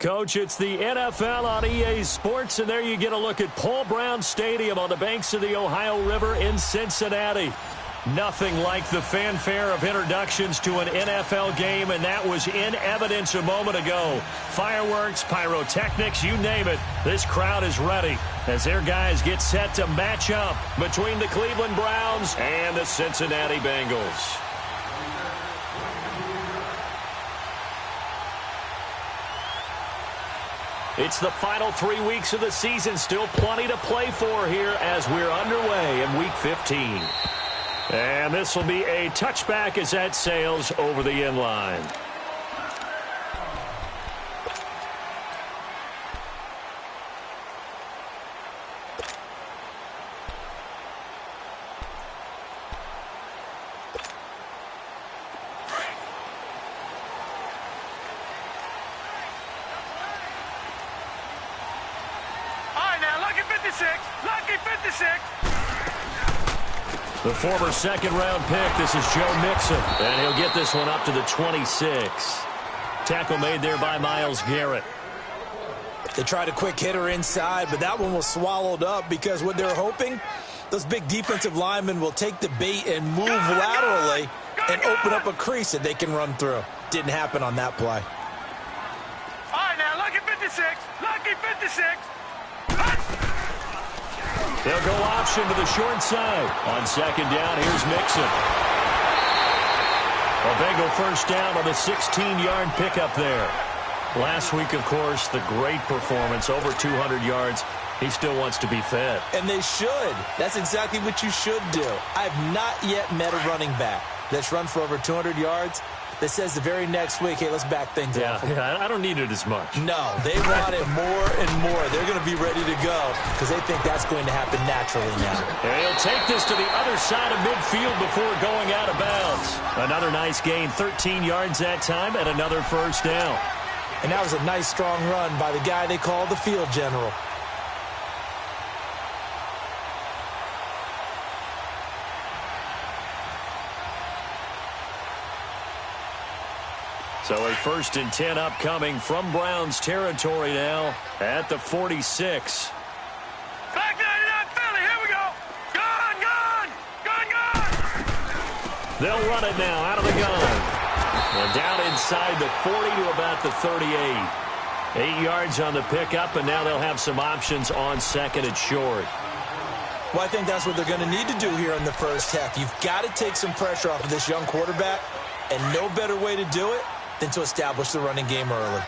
Coach, it's the NFL on EA Sports, and there you get a look at Paul Brown Stadium on the banks of the Ohio River in Cincinnati. Nothing like the fanfare of introductions to an NFL game, and that was in evidence a moment ago. Fireworks, pyrotechnics, you name it. This crowd is ready as their guys get set to match up between the Cleveland Browns and the Cincinnati Bengals. It's the final 3 weeks of the season. Still plenty to play for here as we're underway in Week 15. And this will be a touchback as that sails over the end line. The former second-round pick, this is Joe Mixon, and he'll get this one up to the 26. Tackle made there by Myles Garrett. They tried a quick hitter inside, but that one was swallowed up because what they're hoping, those big defensive linemen will take the bait and move laterally and open up a crease that they can run through. Didn't happen on that play. All right, now, lucky 56. Lucky 56. They'll go option to the short side. On second down, here's Mixon. A Bengal first down on the 16-yard pickup there. Last week, of course, the great performance, over 200 yards. He still wants to be fed. And they should. That's exactly what you should do. I've not yet met a running back that's run for over 200 yards that says the very next week, hey, let's back things up. Yeah, I don't need it as much. No, they want it more and more. They're going to be ready to go because they think that's going to happen naturally now. And he'll take this to the other side of midfield before going out of bounds. Another nice gain, 13 yards that time, and another first down. And that was a nice, strong run by the guy they call the field general. So a 1st and 10 upcoming from Browns territory now at the 46. Back 99 Philly, here we go. Gun, gun, gun, gun. They'll run it now out of the gun. And down inside the 40 to about the 38. 8 yards on the pickup, and now they'll have some options on second and short. Well, I think that's what they're going to need to do here in the first half. You've got to take some pressure off of this young quarterback, and no better way to do it than to establish the running game early.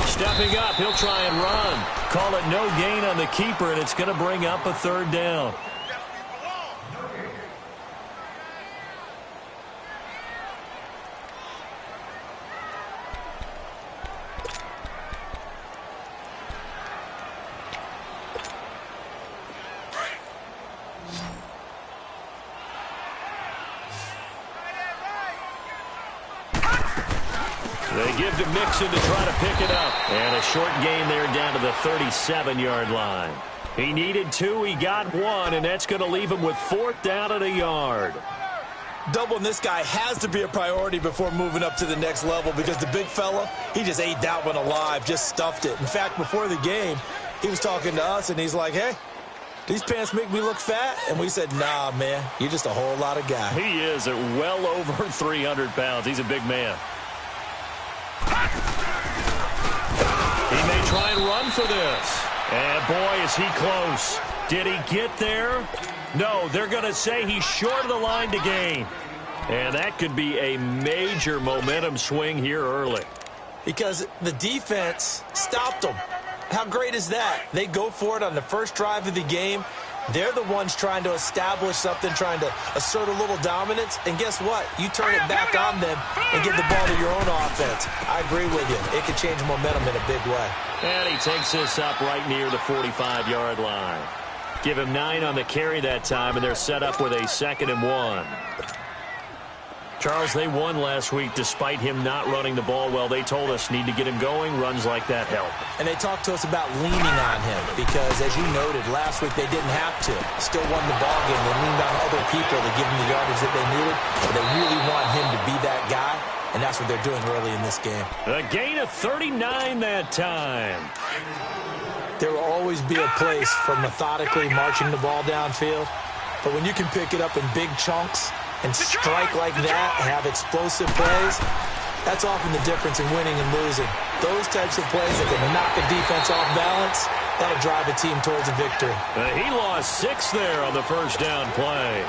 Stepping up, he'll try and run. Call it no gain on the keeper, and it's going to bring up a 3rd down. They give to Mixon to try to pick it up. And a short gain there down to the 37-yard line. He needed 2, he got 1, and that's going to leave him with 4th down and a yard. Doubling this guy has to be a priority before moving up to the next level because the big fella, he just ate that one alive, just stuffed it. In fact, before the game, he was talking to us, and he's like, hey, these pants make me look fat? And we said, nah, man, you're just a whole lot of guy. He is at well over 300 pounds. He's a big man. He may try and run for this. And boy, is he close. Did he get there? No, they're going to say he's short of the line to gain. And that could be a major momentum swing here early. Because the defense stopped them. How great is that? They go for it on the first drive of the game. They're the ones trying to establish something, trying to assert a little dominance. And guess what? You turn it back on them and give the ball to your own offense. I agree with you. It could change momentum in a big way. And he takes this up right near the 45-yard line. Give him 9 on the carry that time, and they're set up with a 2nd and 1. Charles, they won last week despite him not running the ball well. They told us need to get him going. Runs like that help. And they talked to us about leaning on him because, as you noted, last week they didn't have to. Still won the ball game. They leaned on other people to give them the yardage that they needed. But they really want and that's what they're doing early in this game. A gain of 39 that time. There will always be a place for methodically marching the ball downfield, but when you can pick it up in big chunks and strike like that, have explosive plays, that's often the difference in winning and losing. Those types of plays that can knock a defense off balance, that'll drive a team towards a victory. He lost 6 there on the first down play.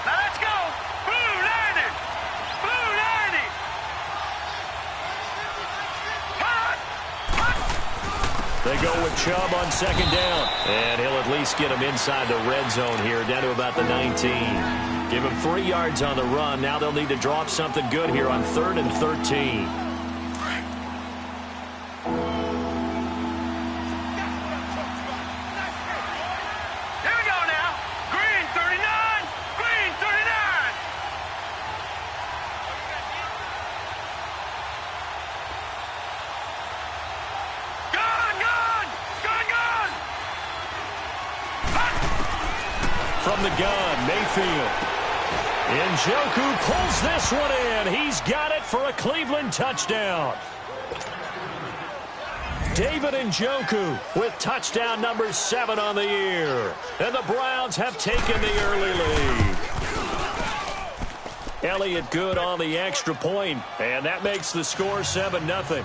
Let's go. Blue 90. Blue 90. They go with Chubb on second down. And he'll at least get him inside the red zone here, down to about the 19. Give him 3 yards on the run. Now they'll need to draw up something good here on 3rd and 13. From the gun, Mayfield. Njoku pulls this one in. He's got it for a Cleveland touchdown. David Njoku with touchdown number 7 on the year. And the Browns have taken the early lead. Elliott good on the extra point, and that makes the score 7-0.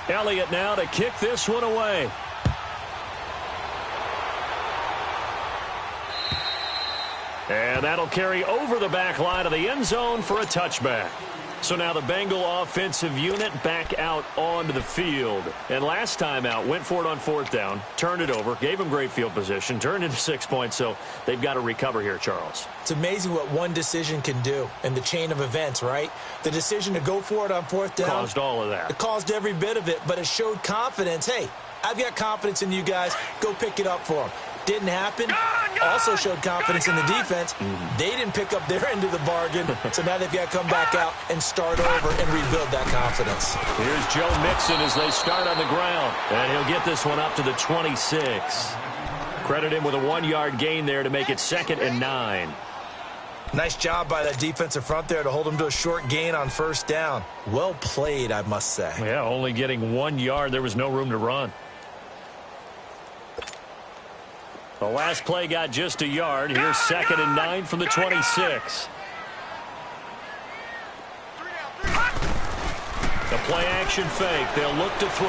Elliott now to kick this one away. And that'll carry over the back line of the end zone for a touchback. So now the Bengal offensive unit back out onto the field. And last time out, went for it on 4th down, turned it over, gave them great field position, turned into 6 points, so they've got to recover here, Charles. It's amazing what one decision can do in the chain of events, right? The decision to go for it on 4th down caused all of that. It caused every bit of it, but it showed confidence. Hey, I've got confidence in you guys. Go pick it up for them. Didn't happen. Also showed confidence in the defense. They didn't pick up their end of the bargain, so now they've got to come back out and start over and rebuild that confidence. Here's Joe Mixon as they start on the ground, and he'll get this one up to the 26. Credit him with a 1-yard gain there to make it 2nd and 9. Nice job by that defensive front there to hold him to a short gain on 1st down. Well played, I must say. Yeah, only getting 1 yard. There was no room to run. The last play got just a yard. Here's 2nd and 9 from the 26. The play action fake. They'll look to throw.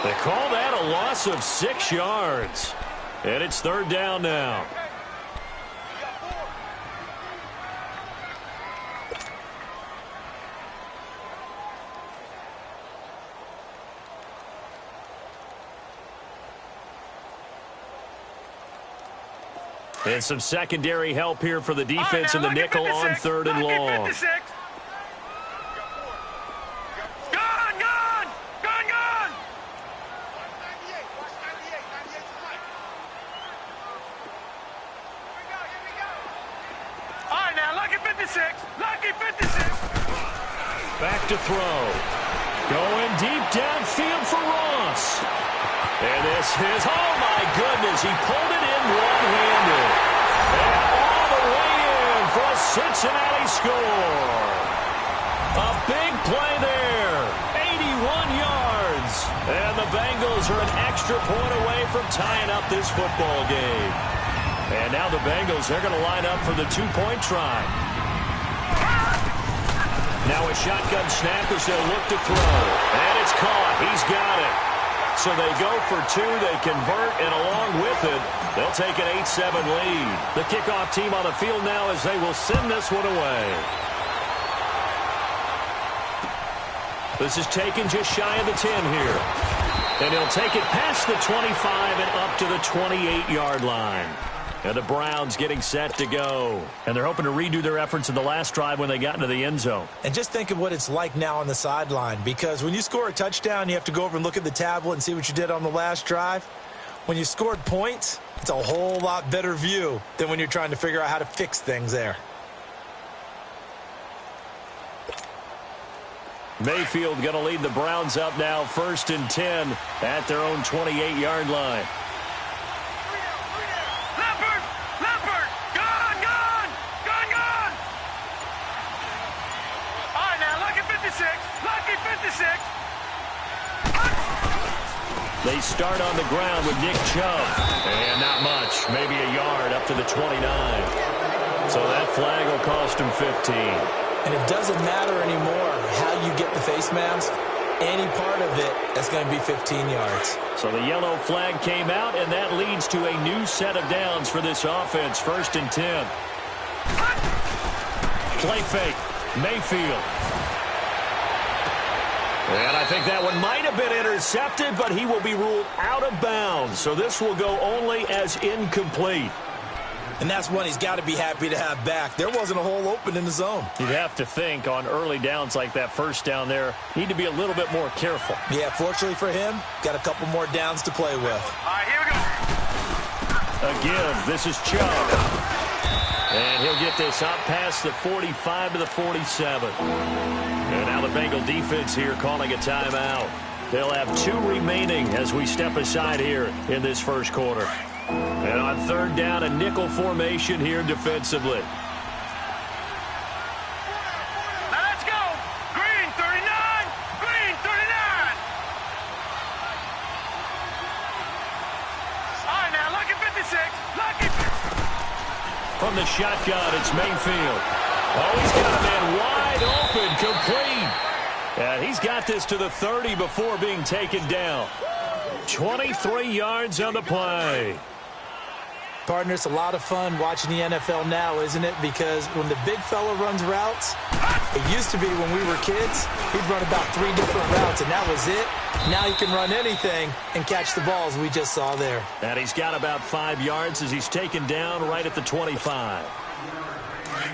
They call that a loss of 6 yards. And it's 3rd down now. And some secondary help here for the defense in the nickel on 3rd and long. All right, now, lucky 56. Lucky 56. Back to throw. Going deep downfield for Ross. And this is, oh my goodness, he pulled it in one-handed. And all the way in for a Cincinnati score. A big play there. 81 yards. And the Bengals are an extra point away from tying up this football game. And now the Bengals, they're going to line up for the 2-point try. Now a shotgun snap as they'll look to throw. And it's caught. He's got it. So they go for 2, they convert, and along with it, they'll take an 8-7 lead. The kickoff team on the field now as they will send this one away. This is taken just shy of the 10 here. And he'll take it past the 25 and up to the 28-yard line. And the Browns getting set to go. And they're hoping to redo their efforts in the last drive when they got into the end zone. And just think of what it's like now on the sideline, because when you score a touchdown, you have to go over and look at the tablet and see what you did on the last drive. When you scored points, it's a whole lot better view than when you're trying to figure out how to fix things there. Mayfield going to lead the Browns up now, 1st and 10 at their own 28-yard line. Leopard! Gone! All right, now, lucky 56. They start on the ground with Nick Chubb. And not much, maybe a yard up to the 29. So that flag will cost him 15. And it doesn't matter anymore how you get the face mask. Any part of it, that's going to be 15 yards. So the yellow flag came out, and that leads to a new set of downs for this offense. 1st and 10. Play fake. Mayfield. And I think that one might have been intercepted, but he will be ruled out of bounds. So this will go only as incomplete. And that's one he's got to be happy to have back. There wasn't a hole open in the zone. You'd have to think on early downs like that first down there, need to be a little bit more careful. Yeah, fortunately for him, got a couple more downs to play with. All right, here we go. A give. This is Chubb. And he'll get this up past the 45 to the 47. And now the Bengal defense here calling a timeout. They'll have 2 remaining as we step aside here in this first quarter. And on 3rd down, a nickel formation here defensively. Now let's go. Green 39. All right, now, lucky 56. From the shotgun, it's Mayfield. Oh, he's got a man wide open, complete. And he's got this to the 30 before being taken down. 23 yards on the play. Partner, it's a lot of fun watching the NFL now, isn't it? Because when the big fella runs routes, it used to be when we were kids, he'd run about 3 different routes, and that was it. Now he can run anything and catch the balls we just saw there. And he's got about 5 yards as he's taken down right at the 25.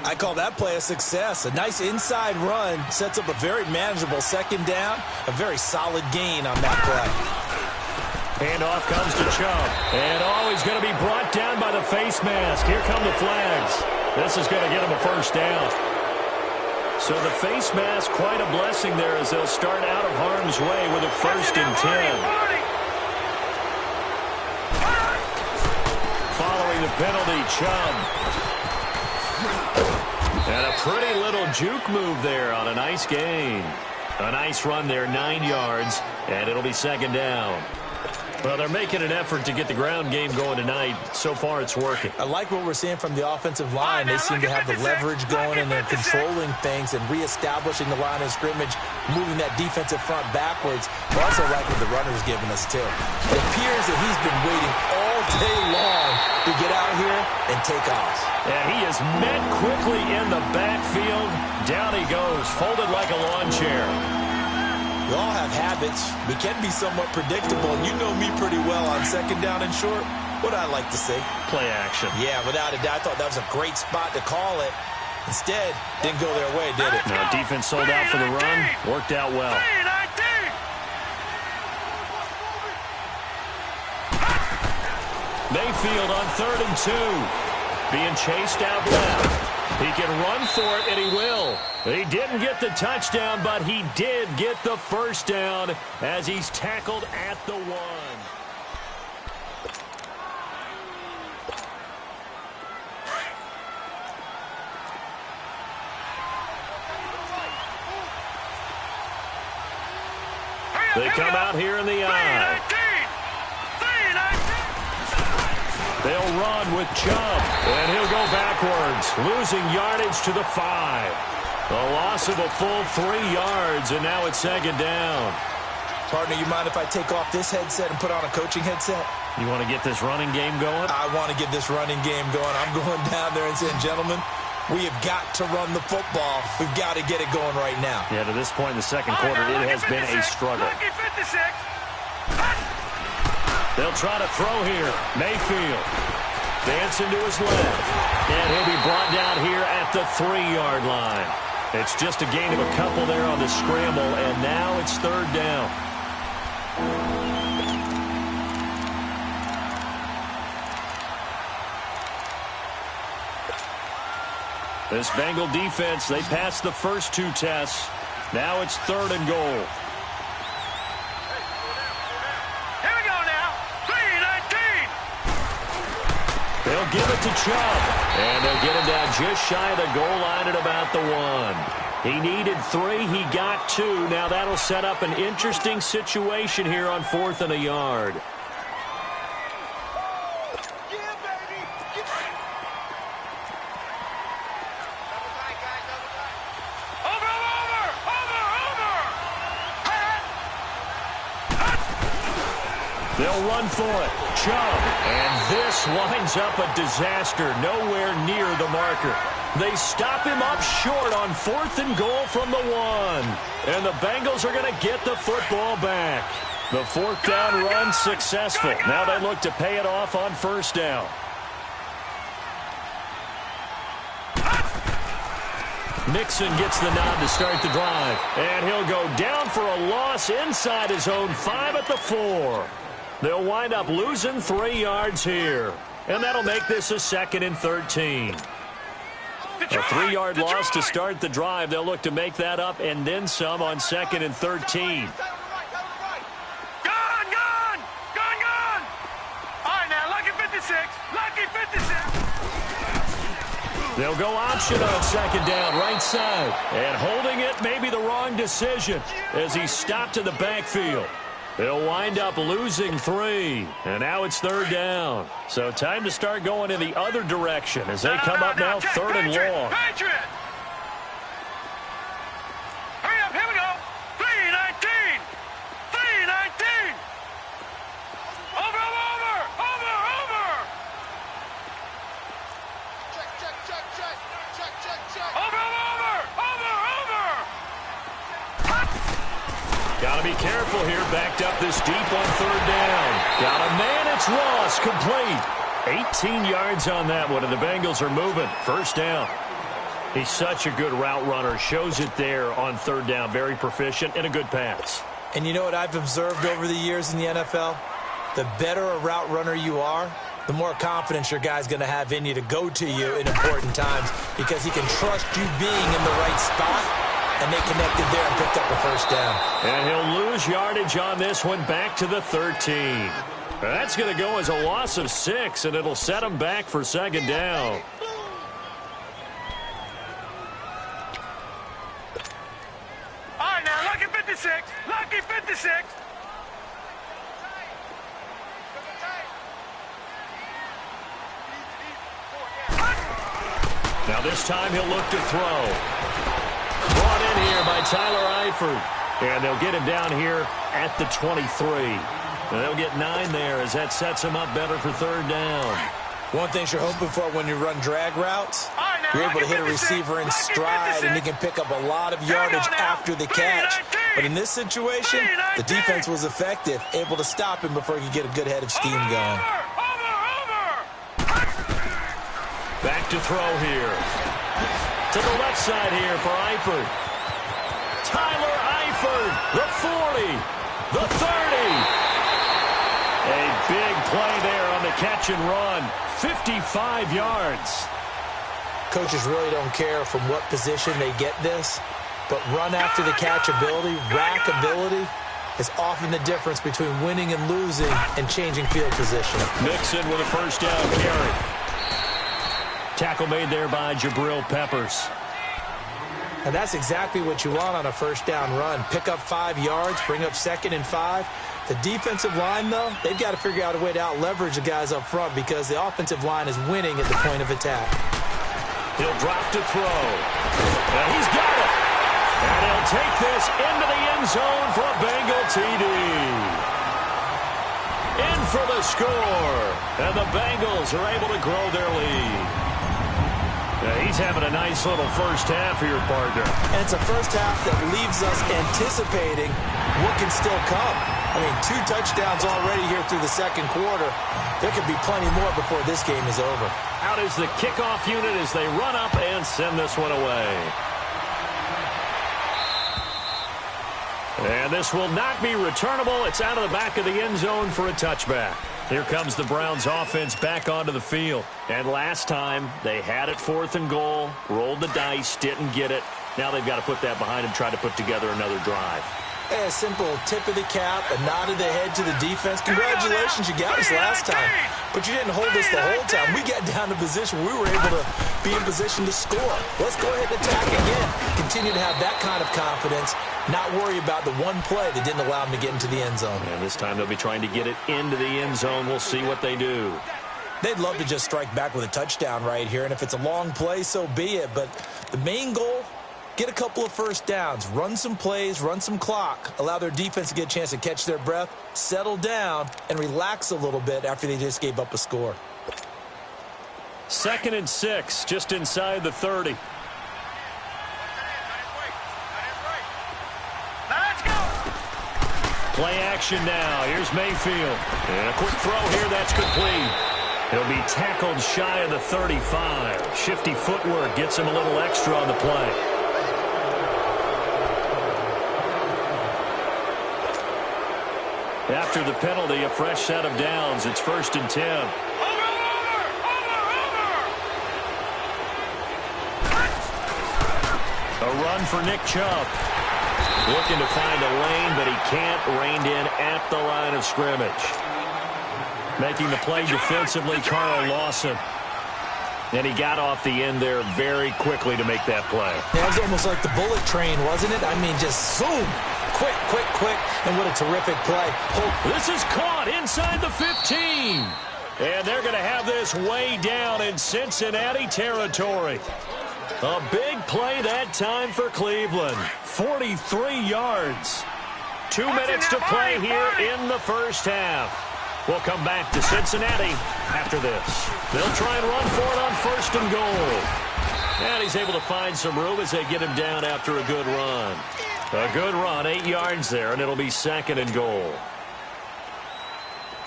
I call that play a success. A nice inside run sets up a very manageable 2nd down, a very solid gain on that play. Handoff comes to Chubb. And he's going to be brought down by the face mask. Here come the flags. This is going to get him a 1st down. So the face mask, quite a blessing there as they'll start out of harm's way with a 1st and 10. Following the penalty, Chubb. And a pretty little juke move there on a nice gain. A nice run there, 9 yards, and it'll be 2nd down. Well, they're making an effort to get the ground game going tonight. So far, it's working. I like what we're seeing from the offensive line. They seem to have the leverage going, and they're controlling things and reestablishing the line of scrimmage, moving that defensive front backwards. I also like what the runner's giving us, too. It appears that he's been waiting all day long to get out here and take off. And he is met quickly in the backfield. Down he goes, folded like a lawn chair. We all have habits. We can be somewhat predictable. You know me pretty well on 2nd down and short. What I like to see? Play action. Yeah, without a doubt. I thought that was a great spot to call it. Instead, didn't go their way, did it? No, defense sold out for the run. Worked out well. Mayfield on 3rd and 2. Being chased out left. He can run for it, and he will. He didn't get the touchdown, but he did get the 1st down as he's tackled at the 1. They come out here in the eye. They'll run with Chubb, and he'll go backwards, losing yardage to the 5. A loss of a full 3 yards, and now it's 2nd down. Partner, you mind if I take off this headset and put on a coaching headset? You want to get this running game going? I want to get this running game going. I'm going down there and saying, gentlemen, we have got to run the football. We've got to get it going right now. Yeah, to this point in the 2nd quarter, it has been a struggle. They'll try to throw here. Mayfield. Dancing to his left. And he'll be brought down here at the 3-yard line. It's just a gain of a couple there on the scramble, and now it's third down. This Bengal defense, they passed the first 2 tests. Now it's third and goal. Here we go now. 3-19. They'll give it to Chubb. And they'll get him down just shy of the goal line at about the 1. He needed 3. He got 2. Now that'll set up an interesting situation here on 4th and a yard. They'll run for it. Chubb. And this winds up a disaster. Nowhere near the marker. They stop him up short on 4th and goal from the 1. And the Bengals are going to get the football back. The 4th down run successful. Now they look to pay it off on 1st down. Mixon gets the nod to start the drive. And he'll go down for a loss inside his own 5 at the 4. They'll wind up losing 3 yards here. And that'll make this a 2nd and 13. A 3-yard loss to start the drive. They'll look to make that up and then some on 2nd and 13. Gone! All right, now, lucky 56. Lucky 56. They'll go option on 2nd down, right side. And holding it may be the wrong decision as he stopped in the backfield. They'll wind up losing 3. And now it's 3rd down. So time to start going in the other direction as they come up now 3rd and long. Patriot! Hurry up, here we go. 3-19. 3-19. Over. Got to be careful here. Backed up this deep on 3rd down. Got a man. It's Ross. Complete. 18 yards on that one, and the Bengals are moving. 1st down. He's such a good route runner. Shows it there on 3rd down. Very proficient and a good pass. And you know what I've observed over the years in the NFL? The better a route runner you are, the more confidence your guy's going to have in you to go to you in important times because he can trust you being in the right spot. And they connected there and picked up the 1st down. And he'll lose yardage on this one back to the 13. That's going to go as a loss of 6, and it'll set him back for 2nd down. All right, now, lucky 56. Lucky 56. Now this time he'll look to throw. Brought in here by Tyler Eifert. And they'll get him down here at the 23. And they'll get 9 there as that sets him up better for 3rd down. One thing you're hoping for when you run drag routes, you're able to hit a receiver in stride and he can pick up a lot of yardage after the catch. But in this situation, the defense was effective, able to stop him before he could get a good head of steam going. Back to throw here. To the left side here for Eifert. Tyler Eifert, the 40, the 30. A big play there on the catch and run. 55 yards. Coaches really don't care from what position they get this, but run after the catch ability, rack ability, is often the difference between winning and losing and changing field position. Mixon with a 1st down carry. Tackle made there by Jabril Peppers. And that's exactly what you want on a 1st down run. Pick up 5 yards, bring up 2nd and 5. The defensive line, though, they've got to figure out a way to out-leverage the guys up front because the offensive line is winning at the point of attack. He'll drop to throw. And he's got it. And he'll take this into the end zone for a Bengal TD. In for the score. And the Bengals are able to grow their lead. He's having a nice little 1st half here, partner. And it's a 1st half that leaves us anticipating what can still come. I mean, 2 touchdowns already here through the second quarter. There could be plenty more before this game is over. Out is the kickoff unit as they run up and send this one away. And this will not be returnable. It's out of the back of the end zone for a touchback. Here comes the Browns offense back onto the field. And last time, they had it 4th and goal, rolled the dice, didn't get it. Now they've got to put that behind them, try to put together another drive. A simple tip of the cap, a nod of the head to the defense. Congratulations, you got us last time. But you didn't hold us the whole time. We got down to position. We were able to be in position to score. Let's go ahead and attack again. Continue to have that kind of confidence. Not worry about the one play that didn't allow them to get into the end zone. And this time they'll be trying to get it into the end zone. We'll see what they do. They'd love to just strike back with a touchdown right here. And if it's a long play, so be it. But the main goal, get a couple of first downs, run some plays, run some clock, allow their defense to get a chance to catch their breath, settle down, and relax a little bit after they just gave up a score. 2nd and 6, just inside the 30. Let's go. Play action now. Here's Mayfield. And a quick throw here. That's complete. He'll be tackled shy of the 35. Shifty footwork gets him a little extra on the play. After the penalty, a fresh set of downs. It's 1st and 10. A run for Nick Chubb. Looking to find a lane, but he can't. Reined in at the line of scrimmage. Making the play defensively, Carl Lawson. And he got off the end there very quickly to make that play. Yeah, it was almost like the bullet train, wasn't it? I mean, just zoom. Quick, quick, quick. And what a terrific play. This is caught inside the 15. And they're going to have this way down in Cincinnati territory. A big play that time for Cleveland. 43 yards. 2 minutes to play here in the first half. We'll come back to Cincinnati after this. They'll try and run for it on 1st and goal. And he's able to find some room as they get him down after a good run. A good run, 8 yards there, and it'll be 2nd and goal.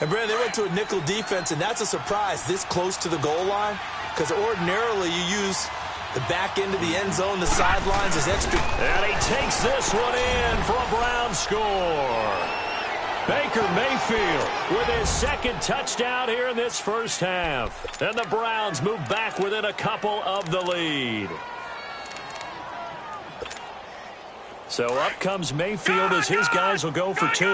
And, Brandon, they went to a nickel defense, and that's a surprise this close to the goal line, because ordinarily you use the back end of the end zone, the sidelines as extra. And he takes this one in for a Brown score. Baker Mayfield with his 2nd touchdown here in this first half. And the Browns move back within a couple of the lead. So up comes Mayfield as his guys will go for 2.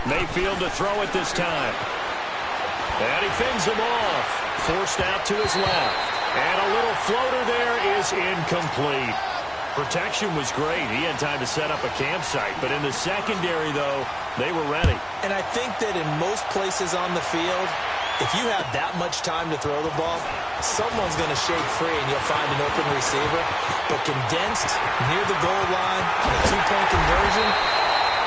Mayfield to throw it this time. And he fends him off. Forced out to his left. And a little floater there is incomplete. Protection was great. He had time to set up a campsite. But in the secondary, though, they were ready. And I think that in most places on the field, if you have that much time to throw the ball, someone's going to shake free and you'll find an open receiver. But condensed, near the goal line, on a 2-point conversion,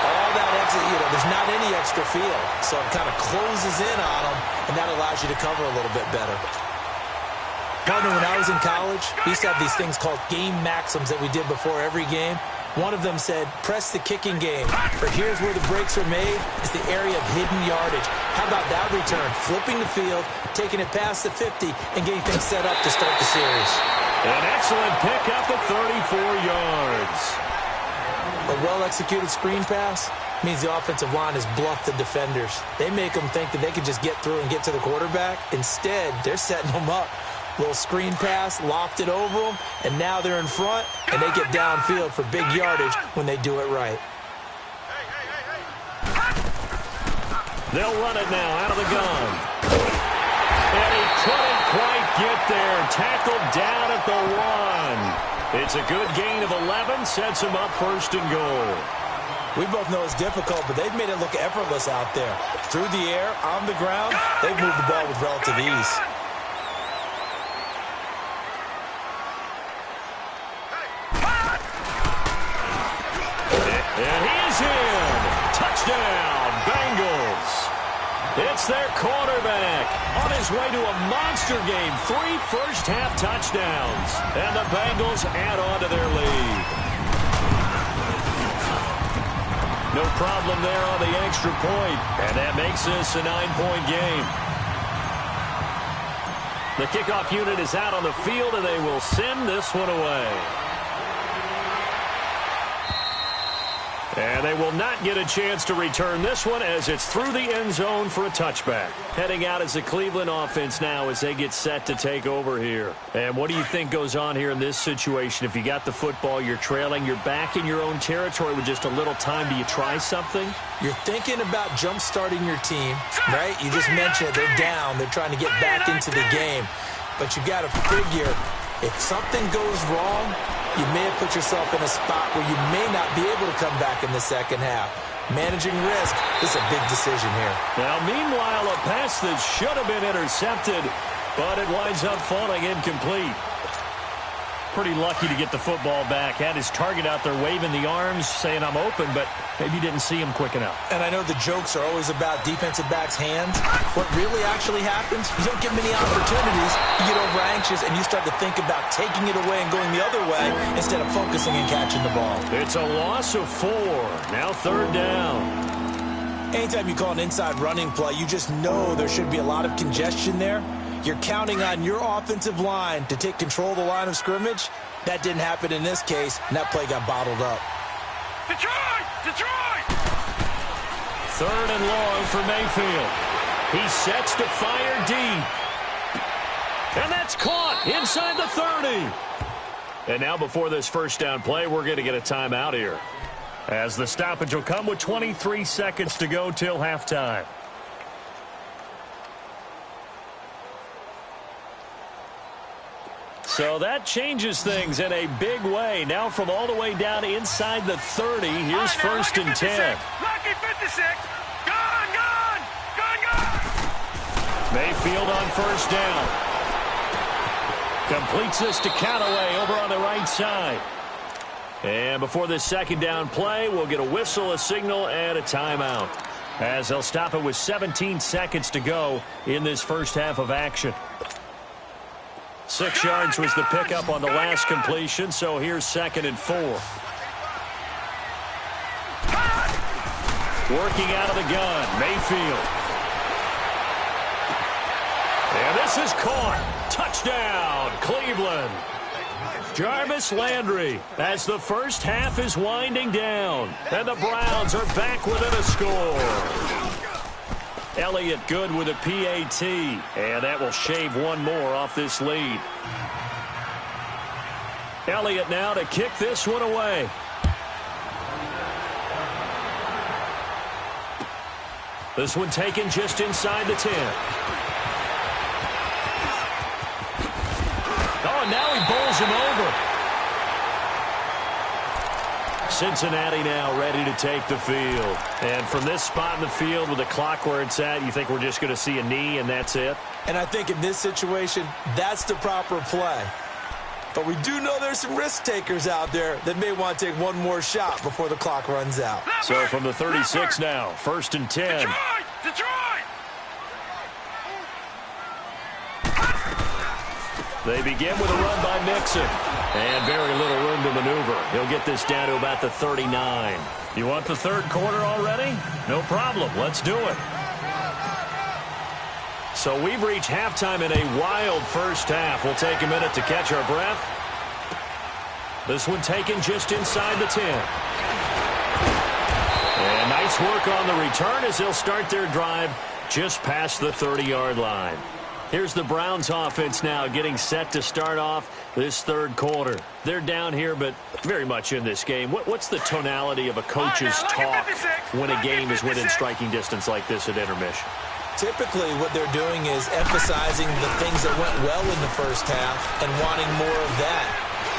all that extra, there's not any extra field. So it kind of closes in on them, and that allows you to cover a little bit better. Partner, when I was in college, we used to have these things called game maxims that we did before every game. One of them said, press the kicking game, or here's where the breaks are made, is the area of hidden yardage. How about that return? Flipping the field, taking it past the 50, and getting things set up to start the series. An excellent pick up at 34 yards. A well-executed screen pass means the offensive line has bluffed the defenders. They make them think that they can just get through and get to the quarterback. Instead, they're setting them up. Little screen pass, lofted over them, and now they're in front, and they get downfield for big yardage when they do it right. They'll run it now out of the gun. And he couldn't quite get there. Tackled down at the 1. It's a good gain of 11, sets him up 1st and goal. We both know it's difficult, but they've made it look effortless out there. Through the air, on the ground, they've moved the ball with relative ease. And he is in. Touchdown, Bengals. It's their quarterback. On his way to a monster game, 3 first-half touchdowns. And the Bengals add on to their lead. No problem there on the extra point. And that makes this a 9-point game. The kickoff unit is out on the field, and they will send this one away. And they will not get a chance to return this one as it's through the end zone for a touchback. Heading out is the Cleveland offense now as they get set to take over here. And what do you think goes on here in this situation? If you got the football, you're trailing, you're back in your own territory with just a little time. Do you try something? You're thinking about jump-starting your team, right? You just mentioned they're down. They're trying to get back into the game. But you got to figure if something goes wrong, you may have put yourself in a spot where you may not be able to come back in the second half. Managing risk is a big decision here. Now, meanwhile, a pass that should have been intercepted, but it winds up falling incomplete. Pretty lucky to get the football back. Had his target out there waving the arms, saying, I'm open, but maybe didn't see him quick enough. And I know the jokes are always about defensive backs' hands. What really actually happens, you don't get many opportunities. You get over anxious, and you start to think about taking it away and going the other way instead of focusing and catching the ball. It's a loss of 4. Now 3rd down. Anytime you call an inside running play, you just know there should be a lot of congestion there. You're counting on your offensive line to take control of the line of scrimmage. That didn't happen in this case, and that play got bottled up. Detroit! Detroit! 3rd and long for Mayfield. He sets to fire deep. And that's caught inside the 30. And now before this first down play, we're going to get a timeout here, as the stoppage will come with 23 seconds to go till halftime. So that changes things in a big way. Now from all the way down inside the 30, here's right, 1st and 10. Lucky 56. Gone, gone, gone, gone. Mayfield on 1st down. Completes this to Callaway over on the right side. And before this 2nd down play, we'll get a whistle, a signal, and a timeout, as they'll stop it with 17 seconds to go in this first half of action. 6 yards was the pickup on the last completion, so here's 2nd and 4. Working out of the gun, Mayfield. And this is caught. Touchdown, Cleveland. Jarvis Landry as the first half is winding down. And the Browns are back within a score. Elliott good with a PAT, and that will shave one more off this lead. Elliott now to kick this one away. This one taken just inside the 10. Oh, and now he bowls him over. Cincinnati now ready to take the field. And from this spot in the field with the clock where it's at, you think we're just going to see a knee and that's it? And I think in this situation, that's the proper play. But we do know there's some risk takers out there that may want to take one more shot before the clock runs out. So from the 36 now, 1st and 10. Detroit! Detroit! They begin with a run by Mixon. And very little room to maneuver. He'll get this down to about the 39. You want the 3rd quarter already? No problem. Let's do it. So we've reached halftime in a wild first half. We'll take a minute to catch our breath. This one taken just inside the 10. And nice work on the return as they'll start their drive just past the 30-yard line. Here's the Browns offense now getting set to start off this 3rd quarter. They're down here, but very much in this game. What's the tonality of a coach's talk when a game is within striking distance like this at intermission? Typically, what they're doing is emphasizing the things that went well in the first half and wanting more of that.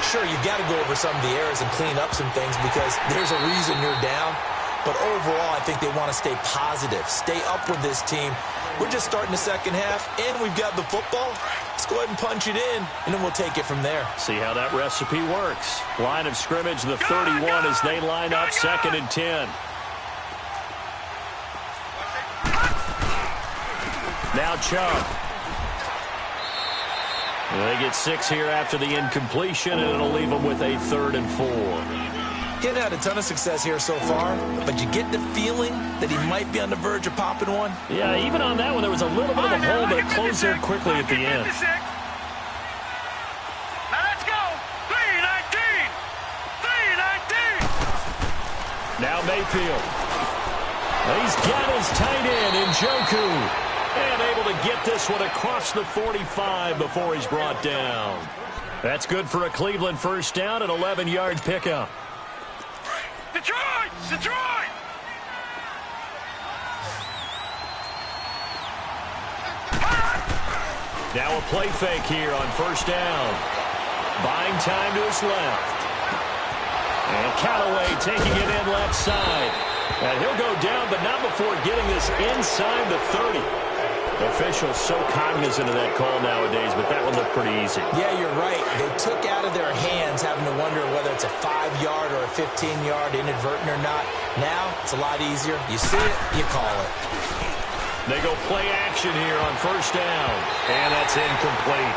Sure, you've got to go over some of the errors and clean up some things because there's a reason you're down. But overall, I think they want to stay positive, stay up with this team. We're just starting the second half, and we've got the football. Let's go ahead and punch it in, and then we'll take it from there. See how that recipe works. Line of scrimmage, the 31 as they line up, 2nd and 10. Now Chubb. They get 6 here after the incompletion, and it'll leave them with a 3rd and 4. He hasn't had a ton of success here so far, but you get the feeling that he might be on the verge of popping one. Yeah, even on that one, there was a little bit of a hole, but it closed there quickly at the end. Now let's go. 3-19. 3-19. Now Mayfield. He's got his tight end in Njoku. And able to get this one across the 45 before he's brought down. That's good for a Cleveland first down, an 11-yard pickup. Detroit! Detroit! Now a play fake here on first down. Buying time to his left. And Callaway taking it in left side. And he'll go down, but not before getting this inside the 30. Officials so cognizant of that call nowadays, but that one looked pretty easy. Yeah, you're right. They took out of their hands having to wonder whether it's a 5-yard or a 15-yard inadvertent or not. Now, it's a lot easier. You see it, you call it. They go play action here on first down. And that's incomplete.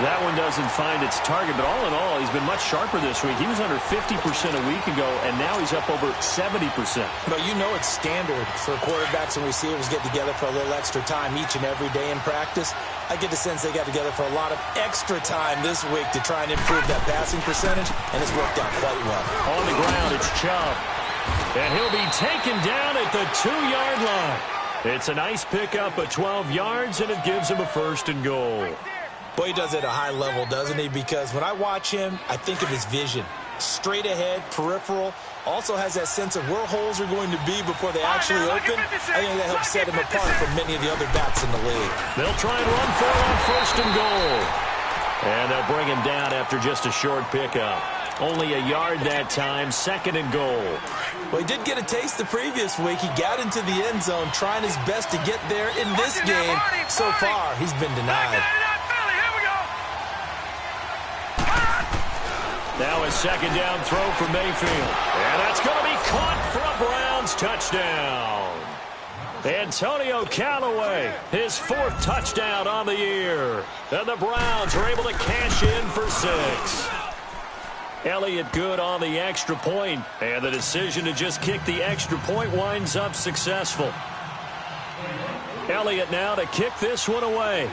That one doesn't find its target, but all in all, he's been much sharper this week. He was under 50% a week ago, and now he's up over 70%. But you know it's standard for quarterbacks and receivers get together for a little extra time each and every day in practice. I get the sense they got together for a lot of extra time this week to try and improve that passing percentage, and it's worked out quite well. On the ground, it's Chubb. And he'll be taken down at the 2-yard line. It's a nice pickup of 12 yards, and it gives him a 1st and goal. Boy, he does it at a high level, doesn't he? Because when I watch him, I think of his vision. Straight ahead, peripheral, also has that sense of where holes are going to be before they actually open. I think that helps set him apart from many of the other backs in the league. They'll try and run for it on 1st and goal. And they'll bring him down after just a short pickup. Only a yard that time, 2nd and goal. Well, he did get a taste the previous week. He got into the end zone, trying his best to get there in this game. So far, he's been denied. Now a 2nd down throw for Mayfield. And that's going to be caught for a Browns touchdown. Antonio Callaway, his 4th touchdown on the year. And the Browns are able to cash in for 6. Elliott good on the extra point, and the decision to just kick the extra point winds up successful. Elliott now to kick this one away.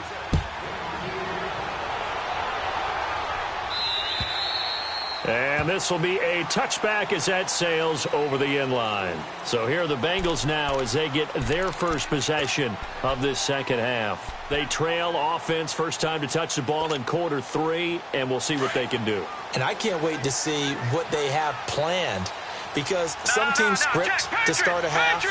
And this will be a touchback as that sails over the end line. So here are the Bengals now as they get their first possession of this second half. They trail offense, first time to touch the ball in quarter 3, and we'll see what they can do. And I can't wait to see what they have planned, because some teams script to start a half.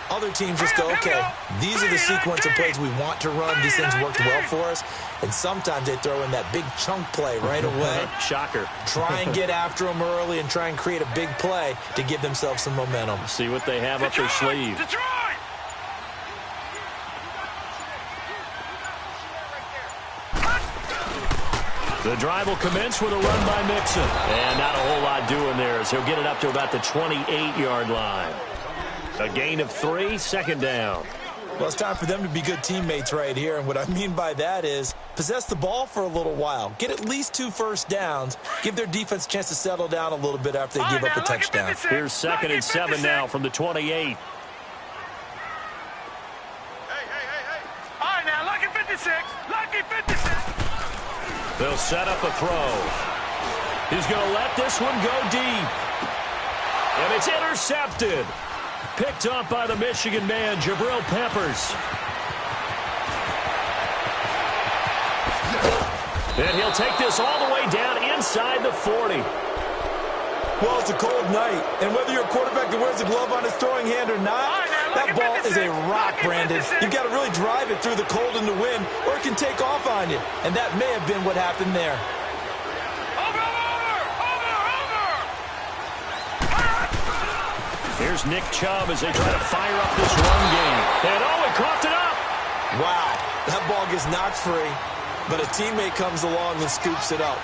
Other teams just go, okay, these are the sequence of plays we want to run. These things worked well for us. And sometimes they throw in that big chunk play right away. Shocker. Try and get after them early and try and create a big play to give themselves some momentum. See what they have up their sleeve. The drive will commence with a run by Mixon. And not a whole lot doing there as he'll get it up to about the 28-yard line. A gain of 3, 2nd down. Well, it's time for them to be good teammates right here. And what I mean by that is possess the ball for a little while. Get at least 2 first downs. Give their defense a chance to settle down a little bit after they give up a touchdown. Here's 2nd and 7 now from the 28. Hey. All right, now, lucky 56. Lucky 56. They'll set up a throw. He's going to let this one go deep. And it's intercepted. Picked up by the Michigan man, Jabril Peppers. And he'll take this all the way down inside the 40. Well, it's a cold night, and whether you're a quarterback that wears a glove on his throwing hand or not, that ball is a rock, Brandon. You've got to really drive it through the cold and the wind, or it can take off on you. And that may have been what happened there. Here's Nick Chubb as they try to fire up this run game. And he coughed it up. Wow, that ball gets knocked free, but a teammate comes along and scoops it up.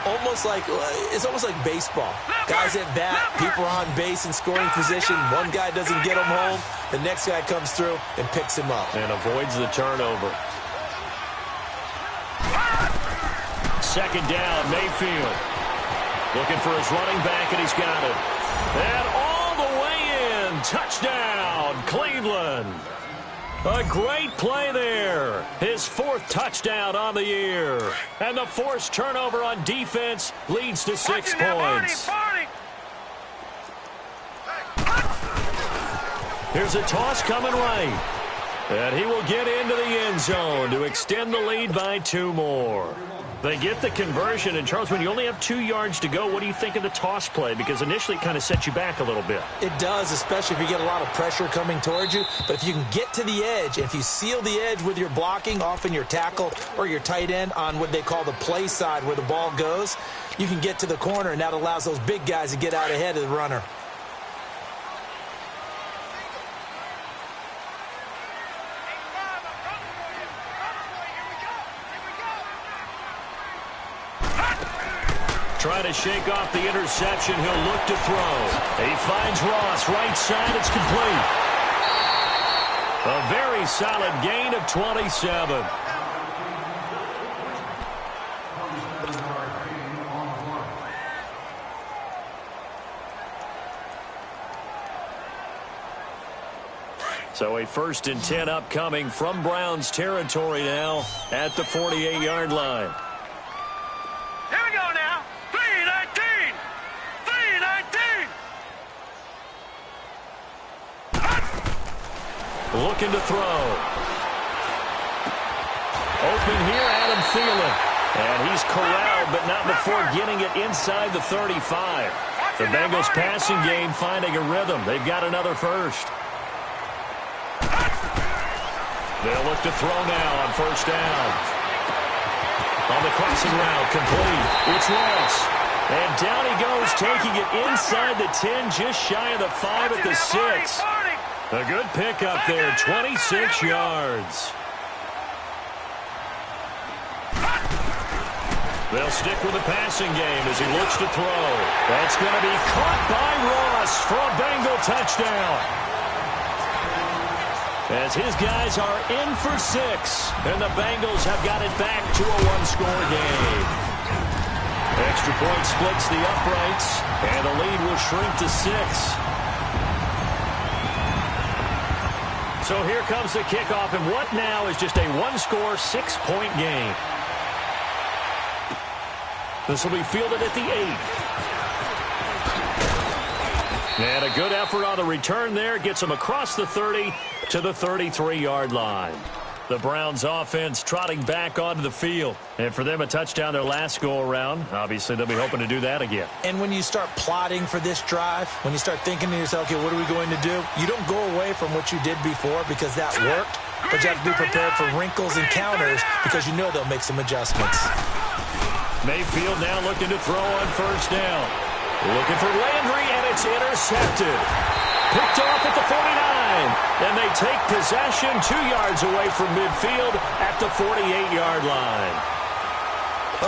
It's almost like baseball. Guys at bat, people are on base in scoring position. One guy doesn't get him home. The next guy comes through and picks him up. And avoids the turnover. Second down, Mayfield. Looking for his running back, and he's got it. And all the way in. Touchdown, Cleveland. A great play there. His 4th touchdown on the year. And the forced turnover on defense leads to 6 points. Here's a toss coming right. And he will get into the end zone to extend the lead by 2 more. They get the conversion, and Charles, when you only have 2 yards to go, what do you think of the toss play? Because initially it kind of sets you back a little bit. It does, especially if you get a lot of pressure coming towards you. But if you can get to the edge, if you seal the edge with your blocking, often your tackle or your tight end on what they call the play side where the ball goes, you can get to the corner, and that allows those big guys to get out ahead of the runner. Trying to shake off the interception. He'll look to throw. He finds Ross. Right side. It's complete. A very solid gain of 27. So a 1st and 10 upcoming from Browns territory now at the 48-yard line. Here we go now. 3-19. 3-19. Looking to throw. Open here, Adam Thielen. And he's corralled, but not before getting it inside the 35. The Bengals passing game finding a rhythm. They've got another first. They'll look to throw now on 1st down. On the crossing route, complete. It's Ross. And down he goes, taking it inside the 10, just shy of the 5 at the 6. A good pickup there, 26 yards. They'll stick with the passing game as he looks to throw. That's going to be caught by Ross for a Bengal touchdown. As his guys are in for 6, and the Bengals have got it back to a 1-score game. Extra point splits the uprights, and the lead will shrink to 6. So here comes the kickoff, and what now is just a 1-score, 6-point game. This will be fielded at the 8. And a good effort on the return there. Gets them across the 30 to the 33-yard line. The Browns offense trotting back onto the field. And for them, a touchdown their last go-around. Obviously, they'll be hoping to do that again. And when you start plotting for this drive, when you start thinking to yourself, okay, what are we going to do? You don't go away from what you did before because that worked. But you have to be prepared for wrinkles and counters because you know they'll make some adjustments. Mayfield now looking to throw on 1st down. Looking for Landry, and it's intercepted. Picked off at the 49. And they take possession 2 yards away from midfield at the 48-yard line.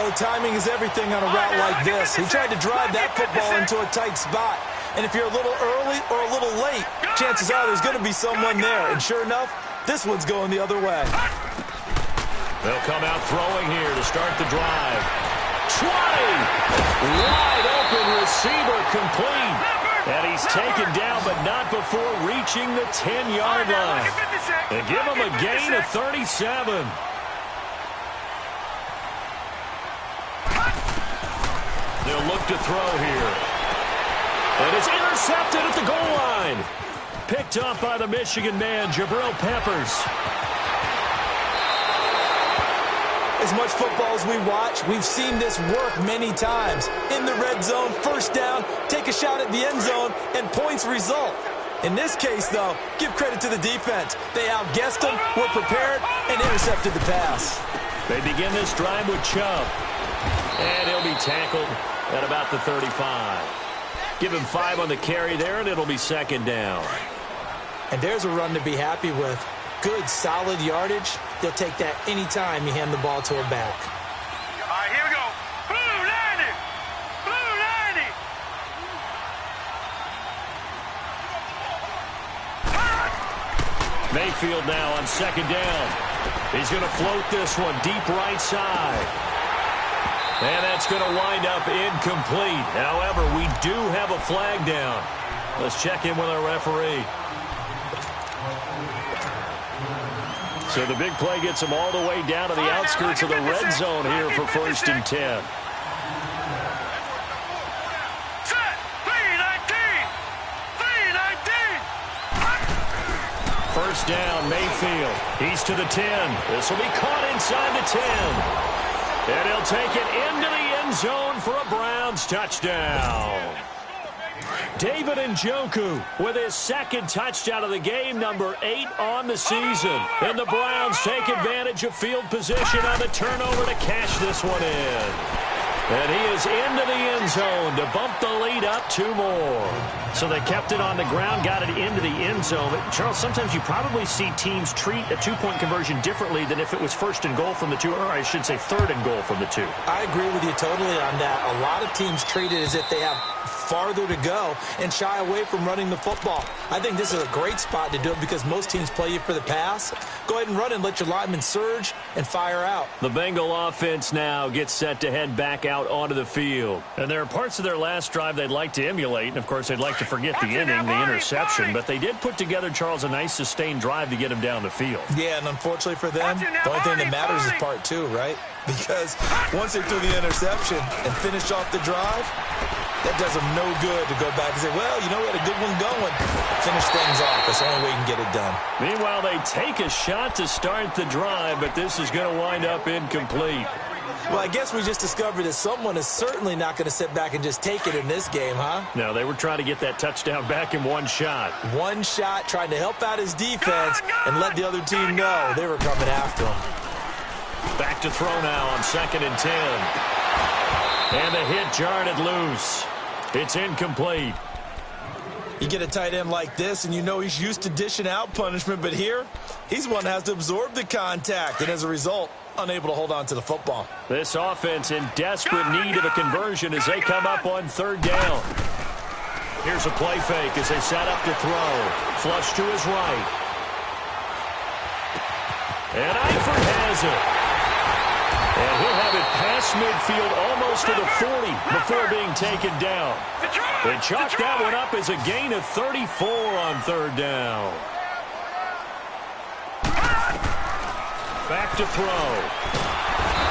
Oh, timing is everything on a route like this. He tried to drive that football into a tight spot. And if you're a little early or a little late, chances are there's going to be someone there. And sure enough, this one's going the other way. They'll come out throwing here to start the drive. 20! Wide open receiver complete. And he's taken down, but not before reaching the 10-yard line. They give him a gain of 37. They'll look to throw here. And it's intercepted at the goal line. Picked up by the Michigan man, Jabril Peppers. As much football as we watch, we've seen this work many times. In the red zone, 1st down, take a shot at the end zone, and points result. In this case, though, give credit to the defense. They outguessed them, were prepared, and intercepted the pass. They begin this drive with Chubb. And he'll be tackled at about the 35. Give him 5 on the carry there, and it'll be 2nd down. And there's a run to be happy with. Good, solid yardage. They'll take that anytime you hand the ball to a back. All right, here we go. Blue landing. Mayfield now on second down. He's going to float this one deep right side. And that's going to wind up incomplete. However, we do have a flag down. Let's check in with our referee. So the big play gets him all the way down to the outskirts of the red zone here for 1st and 10. First down, Mayfield. He's to the 10. This will be caught inside the 10. And he'll take it into the end zone for a Browns touchdown. David Njoku with his second touchdown of the game, number 8 on the season. And the Browns take advantage of field position on the turnover to cash this one in. And he is into the end zone to bump the lead up 2 more. So they kept it on the ground, got it into the end zone. But Charles, sometimes you probably see teams treat a 2-point conversion differently than if it was 1st and goal from the 2, or I should say 3rd and goal from the 2. I agree with you totally on that. A lot of teams treat it as if they have farther to go and shy away from running the football. I think this is a great spot to do it because most teams play you for the pass. Go ahead and run and let your linemen surge and fire out. The Bengal offense now gets set to head back out onto the field. And there are parts of their last drive they'd like to emulate. And, of course, they'd like to forget the inning, the interception. But they did put together, Charles, a nice sustained drive to get him down the field. Yeah, and unfortunately for them, the only thing that matters is part 2, right? Because once they threw the interception and finished off the drive, that does them no good to go back and say, well, you know, we had a good one going. Finish things off. That's the only way you can get it done. Meanwhile, they take a shot to start the drive, but this is going to wind up incomplete. Well, I guess we just discovered that someone is certainly not going to sit back and just take it in this game, huh? No, they were trying to get that touchdown back in one shot. One shot, trying to help out his defense and let the other team know they were coming after him. Back to throw now on 2nd and 10. And the hit jarred it loose. It's incomplete. You get a tight end like this, and you know he's used to dishing out punishment, but here, he's one that has to absorb the contact, and as a result, unable to hold on to the football. This offense in desperate need of a conversion as they come up on 3rd down. Here's a play fake as they set up to throw. Flush to his right. And Eifert has it. And he'll have it past midfield almost to the 40 before being taken down. They chalk that one up as a gain of 34 on 3rd down. Back to throw.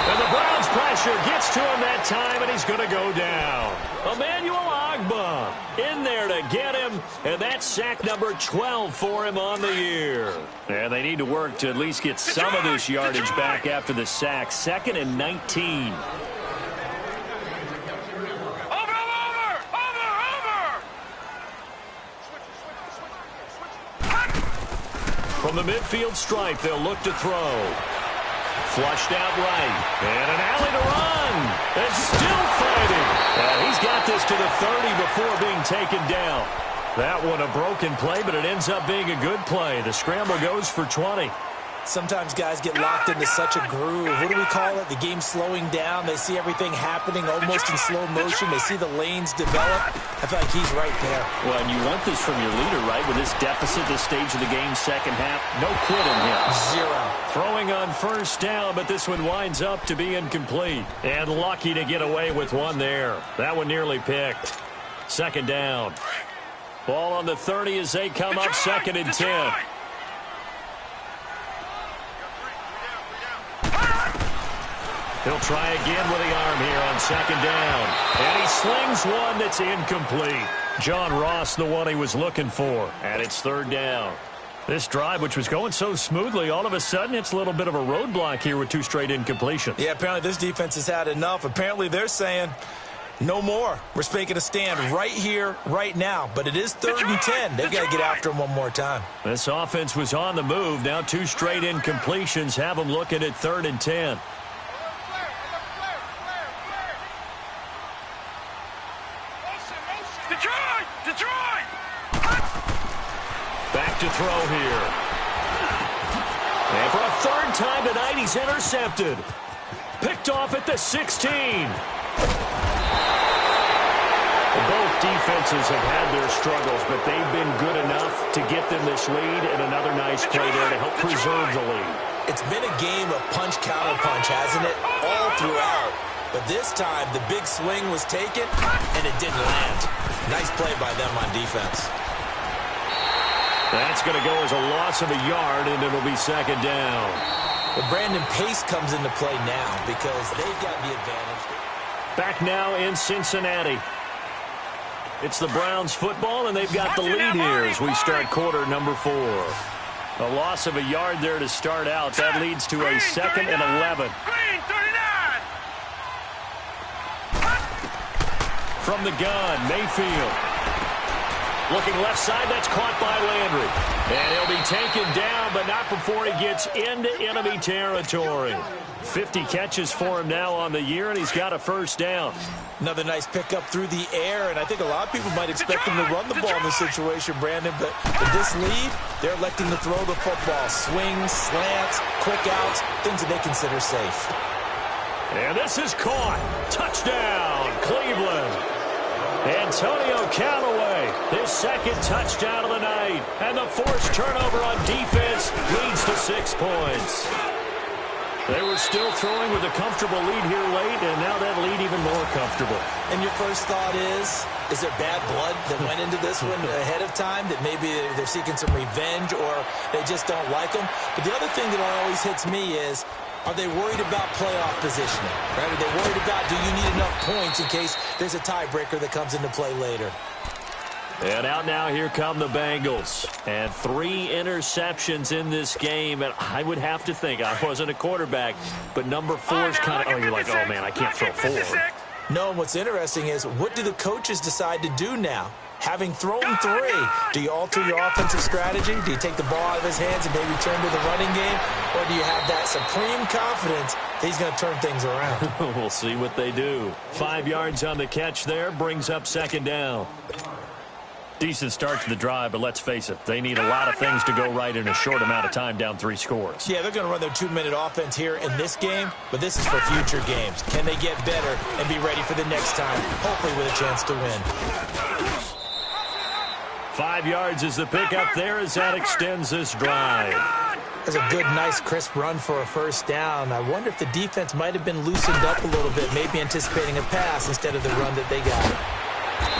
And the Browns pressure gets to him that time, and he's going to go down. Emmanuel Ogbah in there to get him, and that's sack number 12 for him on the year. And they need to work to at least get some of this yardage back after the sack. 2nd and 19. From the midfield stripe, they'll look to throw. Flushed out right. And an alley to run. And still fighting. And he's got this to the 30 before being taken down. That one a broken play, but it ends up being a good play. The scramble goes for 20. Sometimes guys get locked into such a groove. What do we call it? The game slowing down. They see everything happening almost in slow motion. They see the lanes develop. I feel like he's right there. Well, and you want this from your leader, right? With this deficit, this stage of the game, second half, no quitting him. 0. Throwing on 1st down, but this one winds up to be incomplete. And lucky to get away with one there. That one nearly picked. 2nd down. Ball on the 30 as they come up 2nd and 10. He'll try again with the arm here on 2nd down. And he slings one that's incomplete. John Ross, the one he was looking for. And it's 3rd down. This drive, which was going so smoothly, all of a sudden it's a little bit of a roadblock here with 2 straight incompletions. Yeah, apparently this defense has had enough. Apparently they're saying, no more. We're making a stand right here, right now. But it is 3rd and 10. They've got to get after him one more time. This offense was on the move. Now 2 straight incompletions have them looking at 3rd and 10. Back to throw here. And for a 3rd time tonight, he's intercepted. Picked off at the 16. Both defenses have had their struggles, but they've been good enough to get them this lead, and another nice play there to help preserve the lead. It's been a game of punch-counter-punch, hasn't it? All throughout. But this time, the big swing was taken, and it didn't land. Nice play by them on defense. That's going to go as a loss of a yard, and it'll be second down. But Brandon, pace comes into play now because they've got the advantage. Back now in Cincinnati. It's the Browns football, and they've got the lead here as we start quarter number 4. A loss of a yard there to start out. That leads to a 2nd and 11. From the gun, Mayfield. Looking left side, that's caught by Landry. And he'll be taken down, but not before he gets into enemy territory. 50 catches for him now on the year, and he's got a first down. Another nice pickup through the air, and I think a lot of people might expect him to run the ball in this situation, Brandon, but with this lead, they're electing to throw the football. Swings, slants, quick outs, things that they consider safe. And this is caught. Touchdown, Cleveland. Antonio Callaway, his 2nd touchdown of the night. And the forced turnover on defense leads to 6 points. They were still throwing with a comfortable lead here late, and now that lead even more comfortable. And your first thought is there bad blood that went into this one ahead of time, that maybe they're seeking some revenge or they just don't like them? But the other thing that always hits me is, are they worried about playoff positioning? Right? Are they worried about, do you need enough points in case there's a tiebreaker that comes into play later? And out now, here come the Bengals. And 3 interceptions in this game. And I would have to think, I wasn't a quarterback, but number 4 is kind of, oh, you're like, oh, man, I can't throw 4. No, and what's interesting is, what do the coaches decide to do now? Having thrown 3, do you alter your offensive strategy? Do you take the ball out of his hands and maybe turn to the running game? Or do you have that supreme confidence that he's going to turn things around? We'll see what they do. 5 yards on the catch there, brings up second down. Decent start to the drive, but let's face it, they need a lot of things to go right in a short amount of time, down 3 scores. Yeah, they're going to run their 2-minute offense here in this game, but this is for future games. Can they get better and be ready for the next time, hopefully with a chance to win? 5 yards is the pickup there as that extends this drive. That's a good, nice, crisp run for a first down. I wonder if the defense might have been loosened up a little bit, maybe anticipating a pass instead of the run that they got.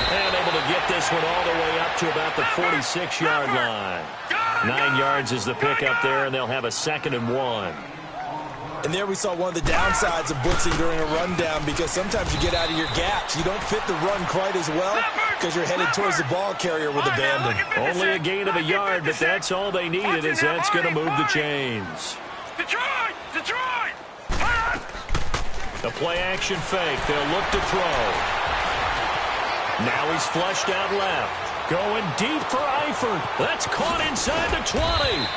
And able to get this one all the way up to about the 46-yard line. 9 yards is the pickup there, and they'll have a 2nd and 1. And there we saw one of the downsides of blitzing during a rundown, because sometimes you get out of your gaps. You don't fit the run quite as well because you're headed towards the ball carrier with abandon. Only a gain of a yard, but that's all they needed, as that's going to move the chains. Detroit! Detroit! The play-action fake. They'll look to throw. Now he's flushed out left. Going deep for Eifert. That's caught inside the 20.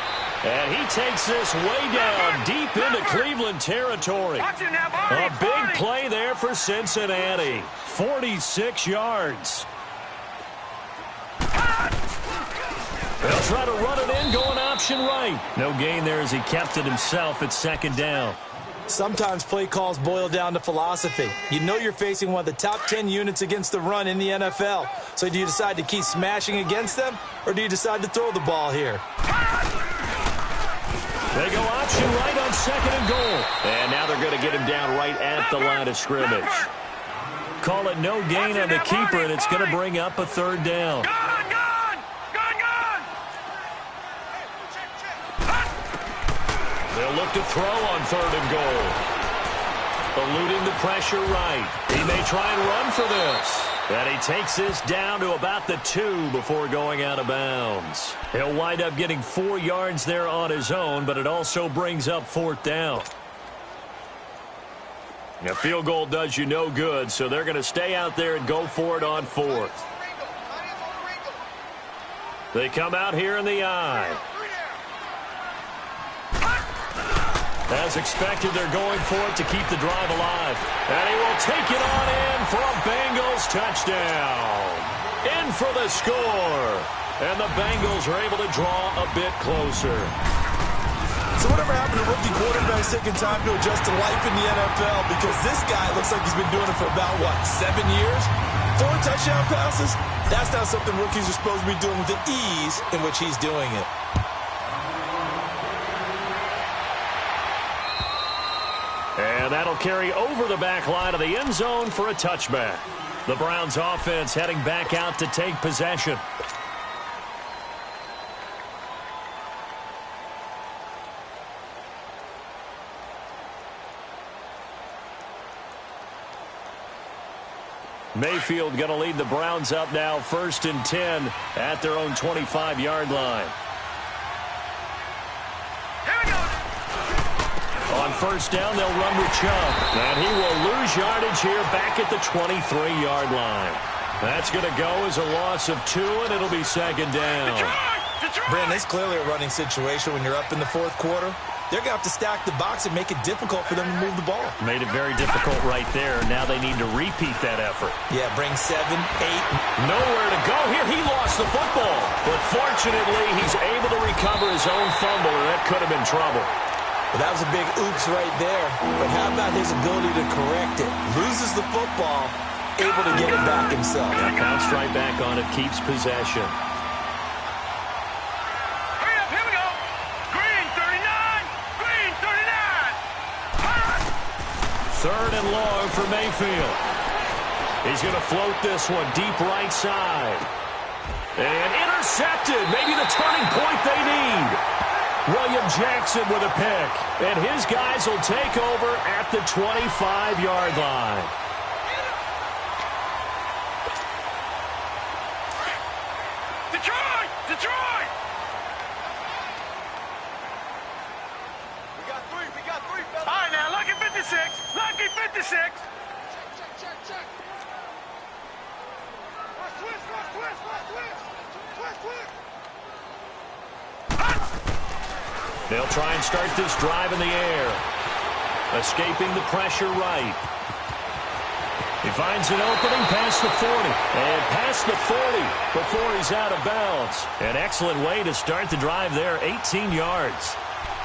And he takes this way down deep into Cleveland territory. A big play there for Cincinnati. 46 yards. They'll try to run it in, going option right. No gain there as he kept it himself at 2nd down. Sometimes play calls boil down to philosophy. You know you're facing one of the top 10 units against the run in the NFL. So do you decide to keep smashing against them, or do you decide to throw the ball here? They go option right on 2nd and goal. And now they're going to get him down right at the line of scrimmage. Call it no gain on the keeper, and it's going to bring up a 3rd down. They'll look to throw on 3rd and goal. Eluding the pressure right. He may try and run for this. And he takes this down to about the 2 before going out of bounds. He'll wind up getting 4 yards there on his own, but it also brings up 4th down. A field goal does you no good, so they're going to stay out there and go for it on 4th. They come out here in the eye. As expected, they're going for it to keep the drive alive. And he will take it on in for a Bengals touchdown. In for the score. And the Bengals are able to draw a bit closer. So whatever happened to rookie quarterbacks taking time to adjust to life in the NFL? Because this guy looks like he's been doing it for about, 7 years? 4 touchdown passes? That's not something rookies are supposed to be doing with the ease in which he's doing it. And that'll carry over the back line of the end zone for a touchback. The Browns offense heading back out to take possession. Mayfield going to lead the Browns up now 1st and 10 at their own 25-yard line. On 1st down, they'll run with Chubb. And he will lose yardage here back at the 23-yard line. That's going to go as a loss of 2, and it'll be 2nd down. Brandon, it's clearly a running situation when you're up in the 4th quarter. They're going to have to stack the box and make it difficult for them to move the ball. Made it very difficult right there. Now they need to repeat that effort. Yeah, bring 7, 8. Nowhere to go here. He lost the football. But fortunately, he's able to recover his own fumble, and that could have been trouble. Well, that was a big oops right there. But how about his ability to correct it? Loses the football, able to get it back himself. Yeah, bounced right back on it, keeps possession. Third and long for Mayfield. He's going to float this one deep right side. And intercepted. Maybe the turning point they need. William Jackson with a pick. And his guys will take over at the 25-yard line. Detroit! Detroit! We got three, fellas. All right, now, lucky 56. Lucky 56. Check. Twist. They'll try and start this drive in the air. Escaping the pressure right. He finds an opening past the 40. And past the 40 before he's out of bounds. An excellent way to start the drive there, 18 yards.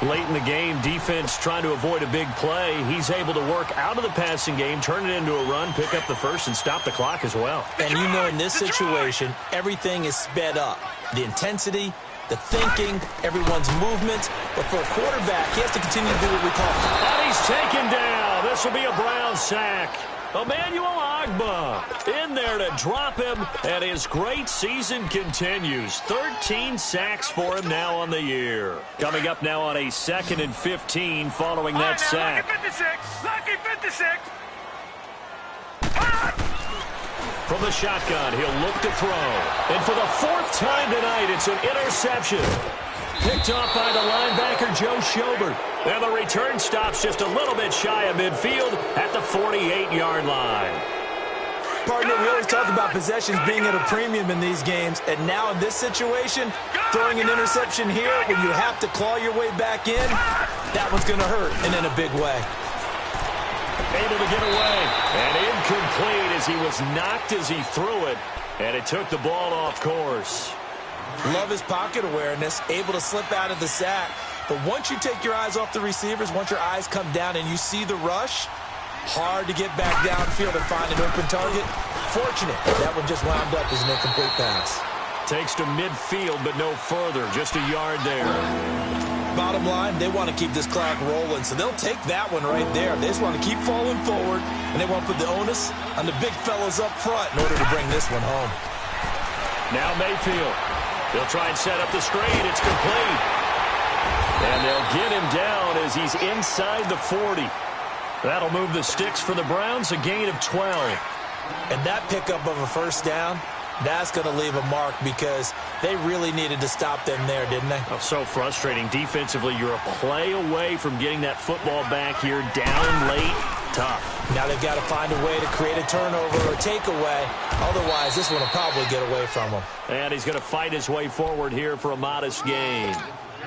Late in the game, defense trying to avoid a big play. He's able to work out of the passing game, turn it into a run, pick up the first, and stop the clock as well. And you know in this situation, everything is sped up. The intensity, the thinking, everyone's movement. But for a quarterback, he has to continue to do what we call. And he's taken down. This will be a Brown sack. Emmanuel Ogbah in there to drop him, and his great season continues. 13 sacks for him now on the year. Coming up now on a 2nd and 15 following that sack. Lucky 56. From the shotgun, he'll look to throw. And for the 4th time tonight, it's an interception. Picked off by the linebacker, Joe Schobert. And the return stops just a little bit shy of midfield at the 48-yard line. Partner, we always talk about possessions being at a premium in these games. And now in this situation, throwing an interception here when you have to claw your way back in, that one's going to hurt, and in a big way. Able to get away. And incomplete as he was knocked as he threw it. And it took the ball off course. Love his pocket awareness, able to slip out of the sack. But once you take your eyes off the receivers, once your eyes come down and you see the rush, hard to get back downfield and find an open target. Fortunate, that one just wound up as an incomplete pass. Takes to midfield, but no further. Just a yard there. Bottom line, they want to keep this clock rolling, so they'll take that one right there. They just want to keep falling forward, and they want to put the onus on the big fellas up front in order to bring this one home. Now Mayfield. They'll try and set up the screen. It's complete. And they'll get him down as he's inside the 40. That'll move the sticks for the Browns, a gain of 12. And that pickup of a 1st down, that's going to leave a mark because they really needed to stop them there, didn't they? Oh, so frustrating. Defensively, you're a play away from getting that football back here down late. Tough. Now they've got to find a way to create a turnover or takeaway. Otherwise, this one will probably get away from him. And he's going to fight his way forward here for a modest gain.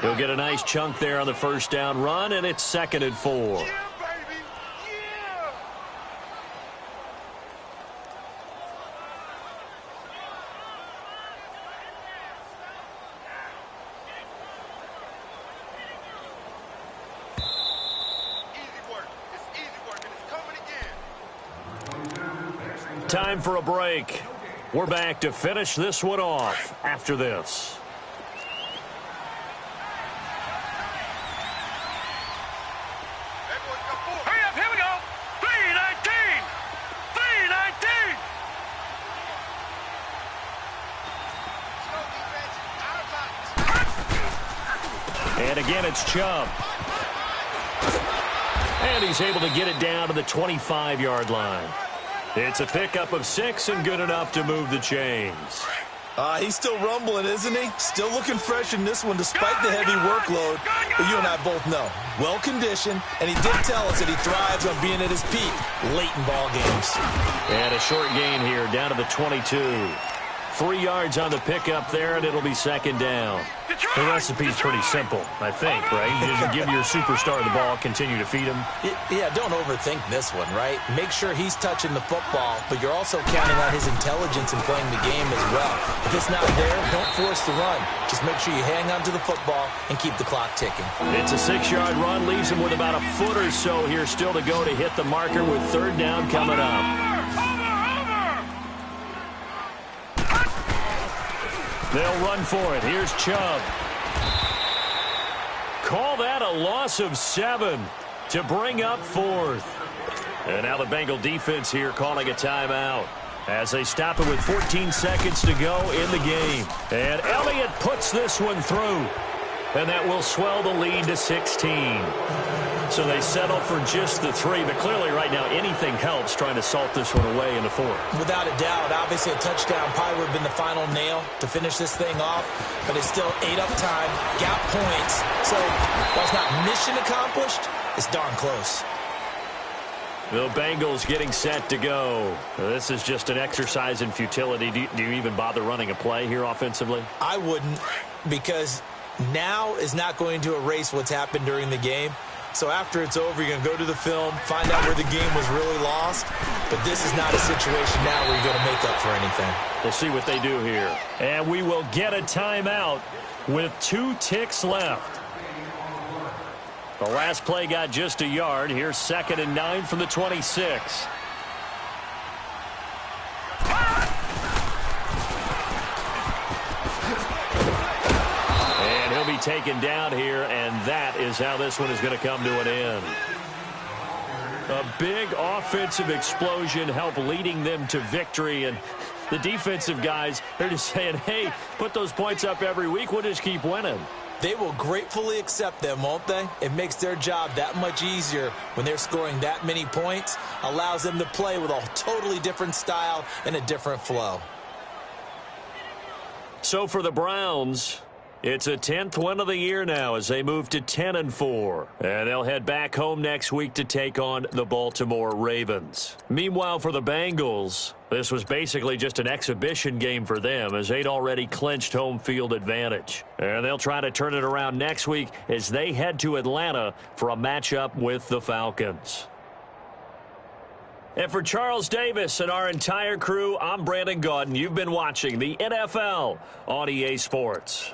He'll get a nice chunk there on the 1st down run, and it's 2nd and 4. Time for a break. We're back to finish this one off after this. Hurry up, here we go. 3:19. 3:19. And again, it's Chubb. And he's able to get it down to the 25-yard line. It's a pickup of 6 and good enough to move the chains. He's still rumbling, isn't he? Still looking fresh in this one despite the heavy workload. But you and I both know, well-conditioned, and he did tell us that he thrives on being at his peak late in ball games. And a short gain here down to the 22. 3 yards on the pickup there, and it'll be second down. The recipe's pretty simple, I think, right? You just give your superstar the ball, continue to feed him. Yeah, don't overthink this one, right? Make sure he's touching the football, but you're also counting on his intelligence in playing the game as well. If it's not there, don't force the run. Just make sure you hang on to the football and keep the clock ticking. It's a 6-yard run, leaves him with about a foot or so here still to go to hit the marker with third down coming up. They'll run for it. Here's Chubb. Call that a loss of 7 to bring up fourth. And now the Bengal defense here calling a timeout as they stop it with 14 seconds to go in the game. And Elliott puts this one through. And that will swell the lead to 16. So they settle for just the 3, but clearly right now anything helps trying to salt this one away in the fourth. Without a doubt, obviously a touchdown probably would have been the final nail to finish this thing off, but it's still 8 up time, got points. So while it's not mission accomplished, it's darn close. The Bengals getting set to go. This is just an exercise in futility. Do you even bother running a play here offensively? I wouldn't, because now is not going to erase what's happened during the game. So after it's over, you're going to go to the film, find out where the game was really lost. But this is not a situation now where you're going to make up for anything. We'll see what they do here. And we will get a timeout with 2 ticks left. The last play got just a yard. Here's 2nd and 9 from the 26. Taken down here, and that is how this one is going to come to an end. A big offensive explosion helped leading them to victory, and the defensive guys, they're just saying, hey, put those points up every week, we'll just keep winning. They will gratefully accept them, won't they? It makes their job that much easier when they're scoring that many points, allows them to play with a totally different style and a different flow. So for the Browns, it's a 10th win of the year now as they move to 10-4. And they'll head back home next week to take on the Baltimore Ravens. Meanwhile, for the Bengals, this was basically just an exhibition game for them as they'd already clinched home field advantage. And they'll try to turn it around next week as they head to Atlanta for a matchup with the Falcons. And for Charles Davis and our entire crew, I'm Brandon Gaudin. You've been watching the NFL on EA Sports.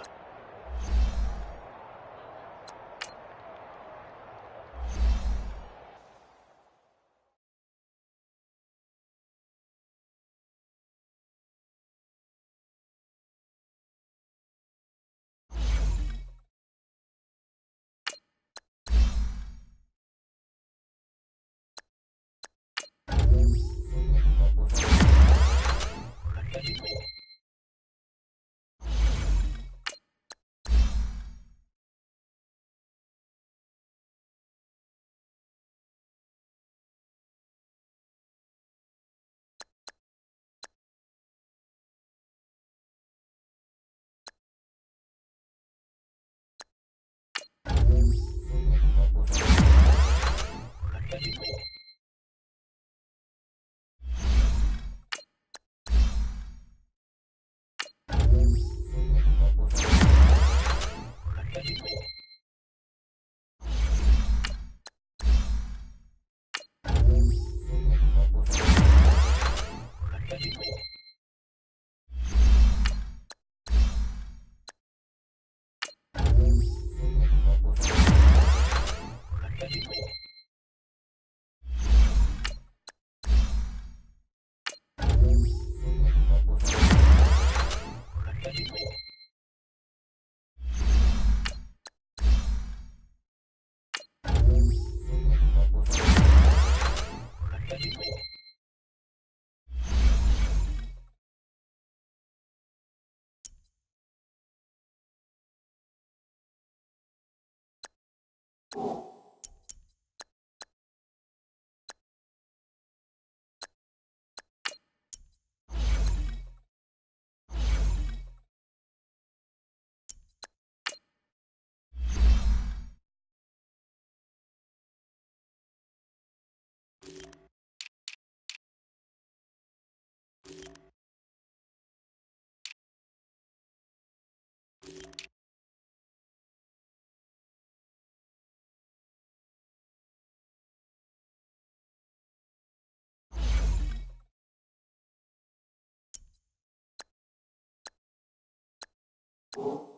you